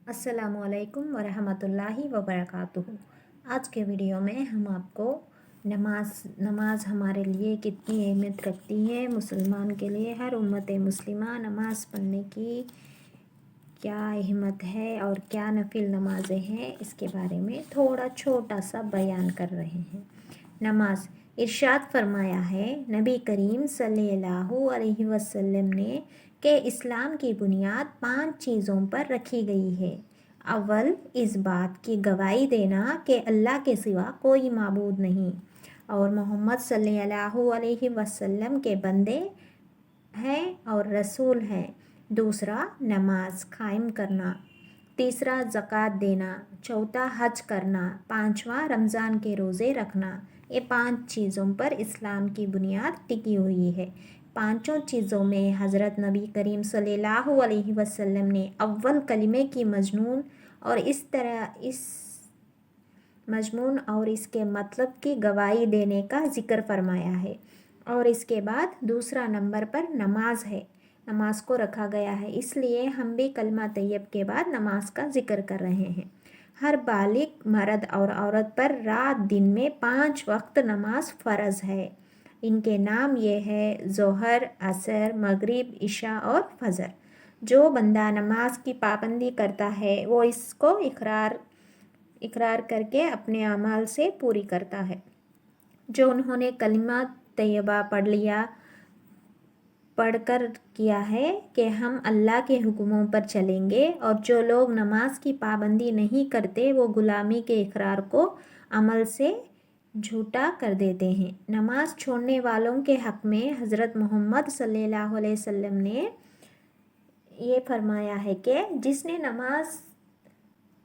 अस्सलामुअलैकुम वरहमतुल्लाहि वबरकातुहू। आज के वीडियो में हम आपको नमाज हमारे लिए कितनी अहमियत रखती है, मुसलमान के लिए, हर उम्मत मुस्लिमा नमाज पढ़ने की क्या अहमियत है और क्या नफिल नमाज़ें हैं, इसके बारे में थोड़ा छोटा सा बयान कर रहे हैं। नमाज इरशाद फरमाया है नबी करीम सल्लल्लाहु अलैहि वसल्लम ने कि इस्लाम की बुनियाद 5 चीज़ों पर रखी गई है। अव्वल इस बात की गवाही देना कि अल्लाह के सिवा कोई माबूद नहीं और मोहम्मद सल्लल्लाहु अलैहि वसल्लम के बंदे हैं और रसूल हैं। दूसरा नमाज कायम करना, तीसरा ज़कात देना, चौथा हज करना, पांचवा रमज़ान के रोज़े रखना। ये 5 चीज़ों पर इस्लाम की बुनियाद टिकी हुई है। पांचों चीज़ों में हज़रत नबी करीम सल्लल्लाहु अलैहि वसल्लम ने अव्वल कलिमे की मजमून और इसके मतलब की गवाही देने का ज़िक्र फरमाया है। और इसके बाद दूसरा नंबर पर नमाज है, नमाज को रखा गया है। इसलिए हम भी कलमा तैयब के बाद नमाज का ज़िक्र कर रहे हैं। हर बालिग मर्द और औरत पर रात दिन में 5 वक्त नमाज फ़र्ज़ है। इनके नाम ये है ज़ोहर, असर, मगरिब, इशा और फजर। जो बंदा नमाज की पाबंदी करता है वो इसको इकरार करके अपने अमाल से पूरी करता है। जो उन्होंने कलिमा तैयबा पढ़कर किया है कि हम अल्लाह के हुक्मों पर चलेंगे, और जो लोग नमाज की पाबंदी नहीं करते वो गुलामी के इकरार को अमल से झूठा कर देते हैं। नमाज छोड़ने वालों के हक़ में हज़रत मोहम्मद सल्लल्लाहु अलैहि वसल्लम ने ये फरमाया है कि जिसने नमाज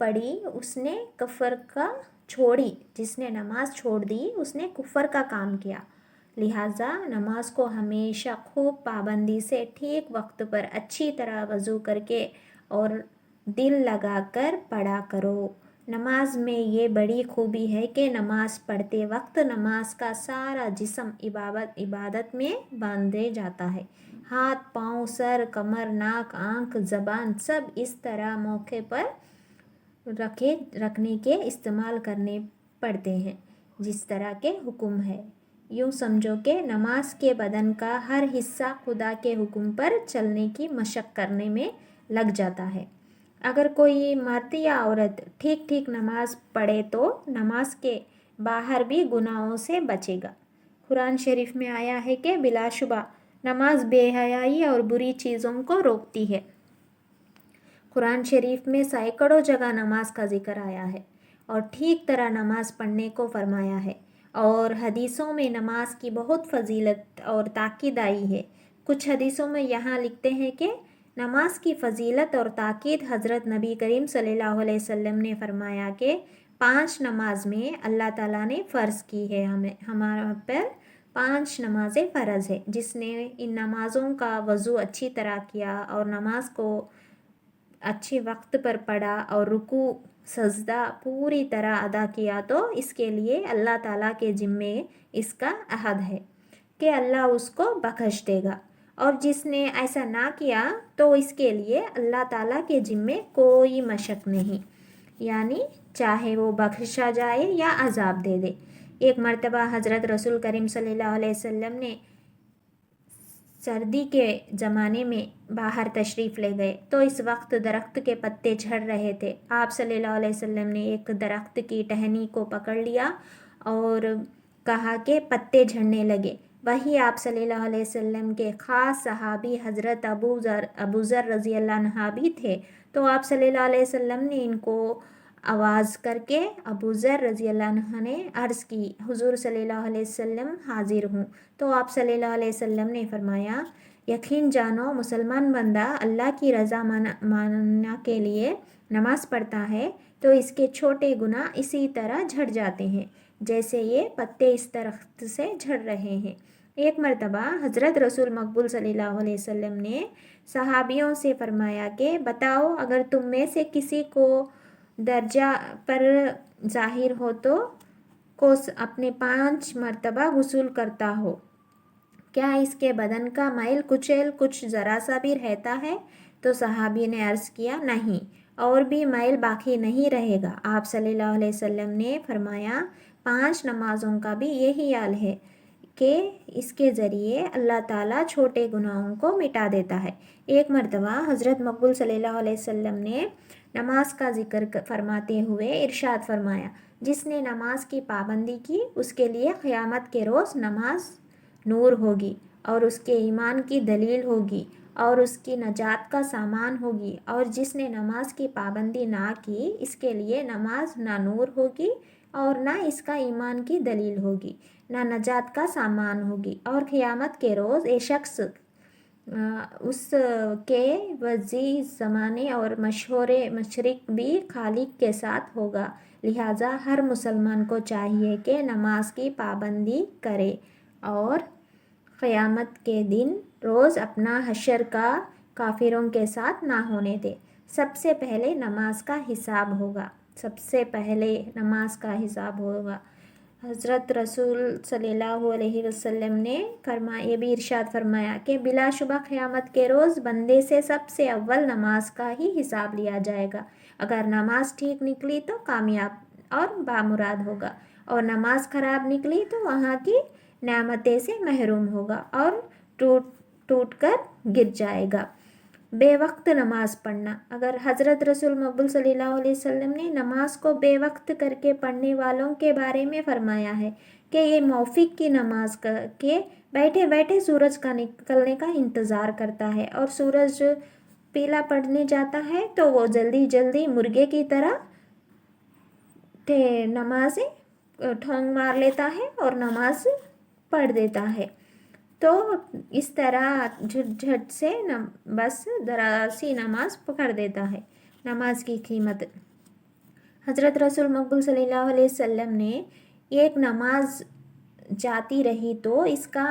पढ़ी उसने कफ़र का छोड़ी, जिसने नमाज छोड़ दी उसने कुफ़र का काम किया। लिहाजा नमाज को हमेशा खूब पाबंदी से ठीक वक्त पर अच्छी तरह वज़ू करके और दिल लगाकर पढ़ा करो। नमाज में ये बड़ी खूबी है कि नमाज पढ़ते वक्त नमाज का सारा जिस्म इबादत में बांधे जाता है। हाथ, पाँव, सर, कमर, नाक, आँख, ज़बान सब इस तरह मौके पर रखने के इस्तेमाल करने पड़ते हैं जिस तरह के हुक्म है। यूँ समझो कि नमाज के बदन का हर हिस्सा खुदा के हुक्म पर चलने की मशक करने में लग जाता है। अगर कोई मर्द या औरत ठीक ठीक नमाज पढ़े तो नमाज के बाहर भी गुनाहों से बचेगा। कुरान शरीफ में आया है कि बिलाशुबा नमाज बेहयाई और बुरी चीज़ों को रोकती है। कुरान शरीफ में सैकड़ों जगह नमाज का जिक्र आया है और ठीक तरह नमाज पढ़ने को फरमाया है, और हदीसों में नमाज की बहुत फजीलत और ताकीद आई है। कुछ हदीसों में यहाँ लिखते हैं कि नमाज की फजीलत और ताकीद हज़रत नबी करीम सल्लल्लाहु अलैहि वसल्लम ने फरमाया कि 5 नमाज में अल्लाह ताला ने फ़र्ज़ की है, हमारा पर 5 नमाज़ें फ़र्ज़ है। जिसने इन नमाज़ों का वज़ू अच्छी तरह किया और नमाज को अच्छे वक्त पर पढ़ा और रुकू सजदा पूरी तरह अदा किया तो इसके लिए अल्लाह ताला के ज़िम्मे इसका अहद है कि अल्लाह उसको बख्श देगा, और जिसने ऐसा ना किया तो इसके लिए अल्लाह ताला के ज़िम्मे कोई मशक नहीं, यानी चाहे वो बख्शा जाए या अजाब दे दे। एक मर्तबा हज़रत रसूल करीम सल्लल्लाहु अलैहि वसल्लम ने सर्दी के ज़माने में बाहर तशरीफ़ ले गए तो इस वक्त दरख्त के पत्ते झड़ रहे थे। आप सल्लल्लाहु अलैहि वसल्लम ने एक दरख्त की टहनी को पकड़ लिया और कहा कि पत्ते झड़ने लगे। वही आप सल्लल्लाहु अलैहि वसल्लम के ख़ास सहाबी हज़रत अबू ज़र रज़ी अल्लाह अन्हा भी थे। तो आप सल्लल्लाहु अलैहि वसल्लम ने इनको आवाज़ करके अबू ज़र रज़ी अल्लाह अन्हा ने अर्ज़ की, हुज़ूर सल्लल्लाहु अलैहि वसल्लम हाज़िर हूँ। तो आप सल्लल्लाहु अलैहि वसल्लम ने फरमाया, यकीन जानो मुसलमान बंदा अल्लाह की रज़ा मानना के लिए नमाज़ पढ़ता है तो इसके छोटे गुनाह इसी तरह झड़ जाते हैं जैसे ये पत्ते इस दरख्त से झड़ रहे हैं। एक मर्तबा हज़रत रसूल मकबूल सल्लल्लाहु अलैहि वसल्लम ने सहाबियों से फरमाया कि बताओ, अगर तुम में से किसी को दर्जा पर ज़ाहिर हो तो को अपने 5 मर्तबा गुस्ल करता हो, क्या इसके बदन का मैल कुचैल कुछ ज़रा सा भी रहता है? तो सहाबी ने अर्ज़ किया, नहीं। اور بھی میل باقی نہیں رہے گا۔ آپ صلی اللہ علیہ وسلم نے فرمایا 5 نمازوں کا بھی یہی حال ہے کہ اس کے ذریعے اللہ تعالیٰ چھوٹے گناہوں کو مٹا دیتا ہے۔ ایک مرتبہ حضرت مقبول صلی اللہ علیہ وسلم نے نماز کا ذکر فرماتے ہوئے ارشاد فرمایا، جس نے نماز کی پابندی کی اس کے لیے قیامت کے روز نماز نور ہوگی اور اس کے ایمان کی دلیل ہوگی اور اس کی نجات کا سامان ہوگی، اور جس نے نماز کی پابندی نہ کی اس کے لیے نماز نہ نور ہوگی اور نہ اس کا ایمان کی دلیل ہوگی، نہ نجات کا سامان ہوگی، اور قیامت کے روز یہ شخص اس کے وسیع زمانے اور مشہور مشرق بھی خالق کے ساتھ ہوگا۔ لہٰذا ہر مسلمان کو چاہیے کہ نماز کی پابندی کرے اور قیامت کے دن روز اپنا حشر کا کافروں کے ساتھ نہ ہونے دے۔ سب سے پہلے نماز کا حساب ہوگا، سب سے پہلے نماز کا حساب ہوگا۔ حضرت رسول صلی اللہ علیہ وسلم نے یہ بھی ارشاد فرمایا کہ بلا شبہ قیامت کے روز بندے سے سب سے اول نماز کا ہی حساب لیا جائے گا۔ اگر نماز ٹھیک نکلی تو کامیاب اور بامراد ہوگا، اور نماز خراب نکلی تو وہاں کی نعمتیں سے محروم ہوگا اور ٹوٹ کر گر جائے گا۔ بے وقت نماز پڑھنا، اگر حضرت رسول مقبول صلی اللہ علیہ وسلم نے نماز کو بے وقت کر کے پڑھنے والوں کے بارے میں فرمایا ہے کہ یہ موافق کی نماز کے بیٹھے بیٹھے سورج کا نکلنے کا انتظار کرتا ہے، اور سورج پیلا پڑنے جاتا ہے تو وہ جلدی جلدی مرغے کی طرح نمازیں ٹھونگ مار لیتا ہے اور نماز پڑھ دیتا ہے۔ تو اس طرح جھٹ سے بس دراسی نماز پکڑ دیتا ہے۔ نماز کی قیمت، حضرت رسول مقبول صلی اللہ علیہ وسلم نے ایک نماز جاتی رہی تو اس کا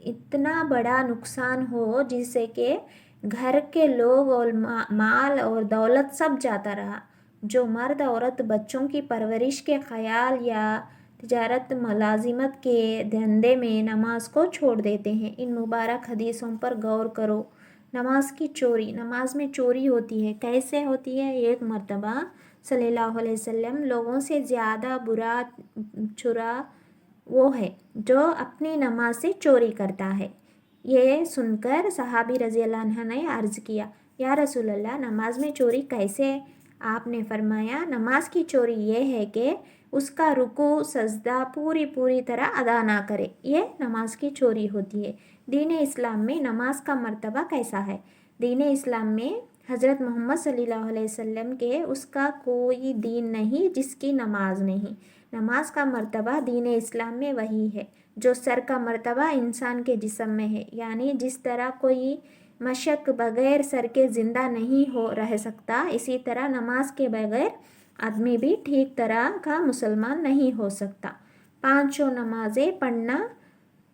اتنا بڑا نقصان ہو جس سے کہ گھر کے لوگ اور مال اور دولت سب جاتا رہا۔ جو مرد عورت بچوں کی پرورش کے خیال یا تجارت ملازمت کے دھندے میں نماز کو چھوڑ دیتے ہیں، ان مبارک حدیثوں پر غور کرو۔ نماز کی چوری، نماز میں چوری ہوتی ہے۔ کیسے ہوتی ہے؟ ایک مرتبہ صلی اللہ علیہ وسلم لوگوں سے زیادہ برا چورا وہ ہے جو اپنی نماز سے چوری کرتا ہے۔ یہ سن کر صحابی رضی اللہ عنہ نے عرض کیا، یا رسول اللہ، نماز میں چوری کیسے؟ آپ نے فرمایا، نماز کی چوری یہ ہے کہ اس کا رکوع سجدہ پوری طرح ادا نہ کرے، یہ نماز کی چوری ہوتی ہے۔ دین اسلام میں نماز کا مرتبہ کیسا ہے؟ دین اسلام میں حضرت محمد صلی اللہ علیہ وسلم کے اس کا کوئی دین نہیں جس کی نماز نہیں۔ نماز کا مرتبہ دین اسلام میں وہی ہے جو سر کا مرتبہ انسان کے جسم میں ہے، یعنی جس طرح کوئی مشق بغیر سر کے زندہ نہیں رہ سکتا، اسی طرح نماز کے بغیر آدمی بھی ٹھیک طرح کا مسلمان نہیں ہو سکتا۔ 5 نمازیں پڑھنا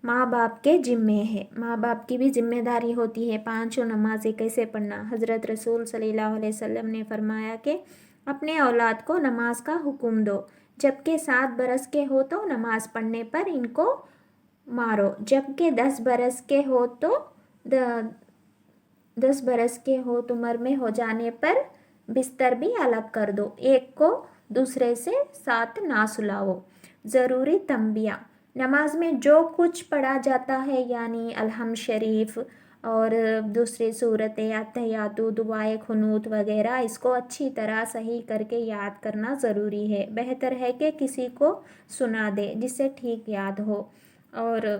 ماں باپ کے ذمے ہے، ماں باپ کی بھی ذمہ داری ہوتی ہے۔ 5 نمازیں کیسے پڑھنا؟ حضرت رسول صلی اللہ علیہ وسلم نے فرمایا کہ اپنے اولاد کو نماز کا حکم دو، جبکہ 7 برس کے ہو تو نماز پڑھنے پر ان کو مارو، جبکہ 10 برس کے ہو تو 10 برس کے عمر میں ہو جانے پر بستر بھی الگ کر دو، ایک کو دوسرے سے ساتھ نہ سلاؤ۔ ضروری تنبیہ، نماز میں جو کچھ پڑھا جاتا ہے یعنی الحمد شریف اور دوسری صورتیں، اتحیات، دعائے قنوت وغیرہ، اس کو اچھی طرح صحیح کر کے یاد کرنا ضروری ہے۔ بہتر ہے کہ کسی کو سنا دے جس سے ٹھیک یاد ہو، اور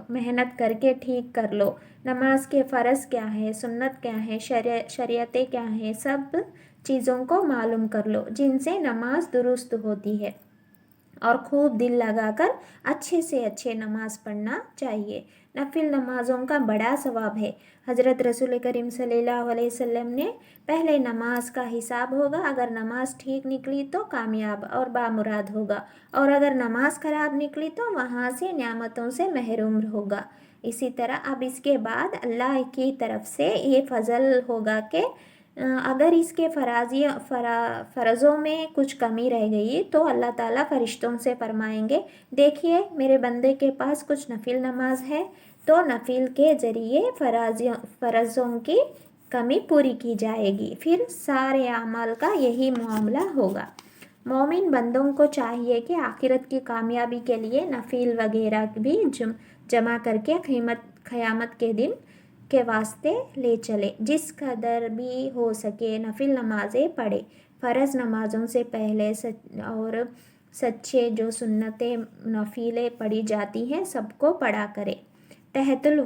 محنت کر کے ٹھیک کر لو۔ نماز کے فرض کیا ہے، سنت کیا ہے، شریعتیں کیا ہیں، سب چیزوں کو معلوم کر لو جن سے نماز درست ہوتی ہے، اور خوب دل لگا کر اچھے سے اچھے نماز پڑھنا چاہیے۔ نفل نمازوں کا بڑا ثواب ہے۔ حضرت رسول کریم صلی اللہ علیہ وسلم نے پہلے نماز کا حساب ہوگا، اگر نماز ٹھیک نکلی تو کامیاب اور بامراد ہوگا، اور اگر نماز خراب نکلی تو وہاں سے نعمتوں سے محروم ہوگا۔ اسی طرح اب اس کے بعد اللہ کی طرف سے یہ فضل ہوگا کہ اگر اس کے فرضوں میں کچھ کمی رہ گئی تو اللہ تعالیٰ فرشتوں سے فرمائیں گے، دیکھیے میرے بندے کے پاس کچھ نفل نماز ہے، تو نفل کے ذریعے فرضوں کی कमी पूरी की जाएगी। फिर सारे अमल का यही मामला होगा। मोमिन बंदों को चाहिए कि आखिरत की कामयाबी के लिए नफिल वगैरह भी जमा करके क़यामत के दिन के वास्ते ले चले। जिस कदर भी हो सके नफिल नमाज़ें पढ़े। फ़र्ज़ नमाज़ों से पहले और सच्चे जो सुन्नतें नफिलें पढ़ी जाती हैं सबको पढ़ा करे। तहतुल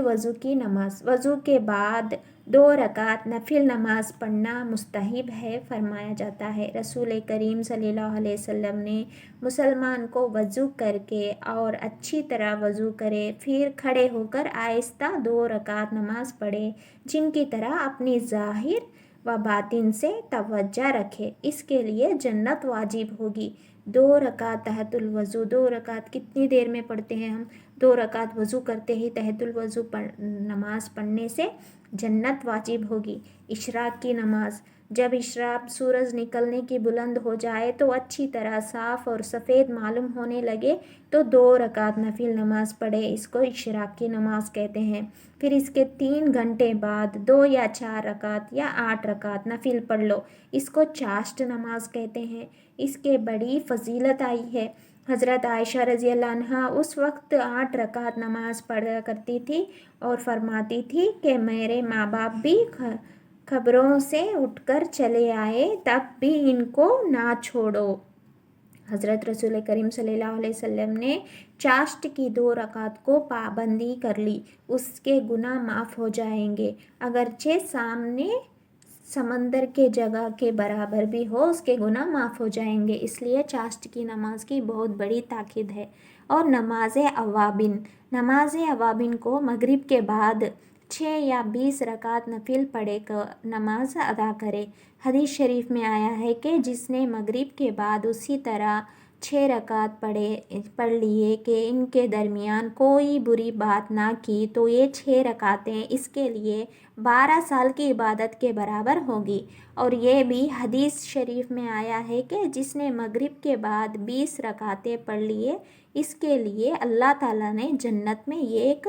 वज़ू की नमाज। वज़ू के बाद 2 रकात नफिल नमाज पढ़ना मुस्तहब है फरमाया जाता है। रसूल करीम सल्लल्लाहु अलैहि वसल्लम ने मुसलमान को वज़ू करके और अच्छी तरह वज़ू करे, फिर खड़े होकर आहिस्ता 2 रकात नमाज पढ़े, जिनकी तरह अपनी ज़ाहिर व बातिन से तवज्जो रखे। इसके लिए जन्नत वाजिब होगी। 2 रकात तहतुल वज़ू, 2 रकात कितनी देर में पढ़ते हैं हम? 2 रकात वज़ू करते ही तहतुल वज़ू नमाज पढ़ने से जन्नत वाजिब होगी। इशराक की नमाज। जब इशराक सूरज निकलने की बुलंद हो जाए तो अच्छी तरह साफ़ और सफ़ेद मालूम होने लगे तो 2 रकात नफिल नमाज पढ़े। इसको इशराक की नमाज कहते हैं। फिर इसके 3 घंटे बाद 2 या 4 रकात या 8 रकात नफिल पढ़ लो। इसको चाश्त नमाज कहते हैं। इसके बड़ी फजीलत आई है। हज़रत आयशा रज़ी अल्लाह अन्हा उस वक्त 8 रकात नमाज पढ़ा करती थी और फरमाती थी कि मेरे माँ बाप भी खबरों से उठकर चले आए तब भी इनको ना छोड़ो। हज़रत रसूल करीम सल्लल्लाहु अलैहि वसल्लम ने चाश्त की 2 रकात को पाबंदी कर ली। उसके गुनाह माफ़ हो जाएंगे, अगरचे सामने समंदर के जगह के बराबर भी हो उसके गुनाह माफ़ हो जाएंगे। इसलिए चाश्त की नमाज की बहुत बड़ी ताकीद है। और नमाज अवाबिन को मगरिब के बाद 6 या 20 रकात नफिल पढ़े कर नमाज अदा करे। हदीस शरीफ में आया है कि जिसने मगरिब के बाद उसी तरह 6 रकात पढ़ लिए कि इनके दरमियान कोई बुरी बात ना की तो ये 6 रकातें इसके लिए 12 साल की इबादत के बराबर होगी। और ये भी हदीस शरीफ में आया है कि जिसने मगरिब के बाद 20 रकातें पढ़ लिए इसके लिए अल्लाह ताला ने जन्नत में एक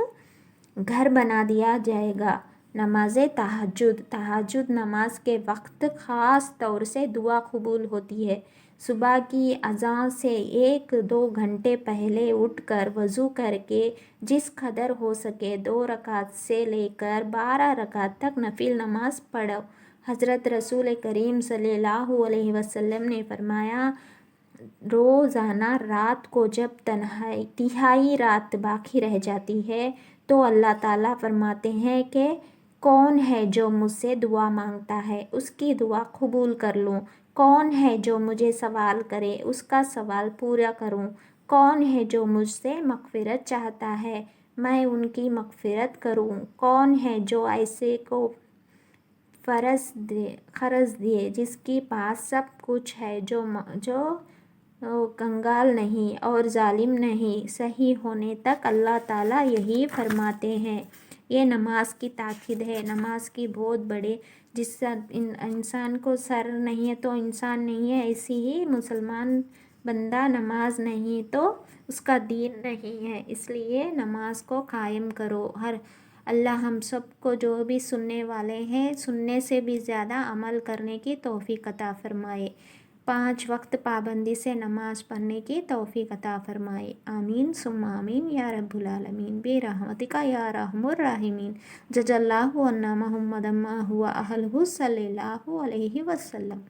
घर बना दिया जाएगा। नमाज तहज्जुद नमाज के वक्त ख़ास तौर से दुआ कबूल होती है। सुबह की अज़ान से 1-2 घंटे पहले उठकर वज़ू करके जिस कदर हो सके 2 रकात से लेकर 12 रकात तक नफिल नमाज पढ़ो। हज़रत रसूल करीम सल्लल्लाहु अलैहि वसल्लम ने फरमाया, रोज़ाना रात को जब तिहाई रात बाकी रह जाती है तो अल्लाह ताला फरमाते हैं कि कौन है जो मुझसे दुआ मांगता है उसकी दुआ कबूल कर लूँ। कौन है जो मुझे सवाल करे उसका सवाल पूरा करूँ। कौन है जो मुझसे मग़फ़िरत चाहता है मैं उनकी मग़फ़िरत करूँ। कौन है जो ऐसे को क़र्ज़ दिए जिसके पास सब कुछ है, जो कंगाल नहीं और जालिम नहीं। सही होने तक अल्लाह ताला यही फरमाते हैं। ये नमाज की ताकीद है। नमाज की बहुत बड़े जिससे इंसान को सर नहीं है तो इंसान नहीं है, ऐसी ही मुसलमान बंदा नमाज नहीं तो उसका दीन नहीं है। इसलिए नमाज को कायम करो। अल्लाह हम सब को जो भी सुनने वाले हैं सुनने से भी ज़्यादा अमल करने की तौफ़ीक़ अता फ़रमाए। 5 वक्त पाबंदी से नमाज पढ़ने की तौफ़ीक़ अता फ़रमाए। आमीन सुम्मा आमीन या रब्बुल आलमीन बिरहमतिका या रहमुर राहिमीन। जज़ल्लाहु अन्ना मुहम्मदम मा हुवा अहलहु सल्लल्लाहु अलैहि वसल्लम।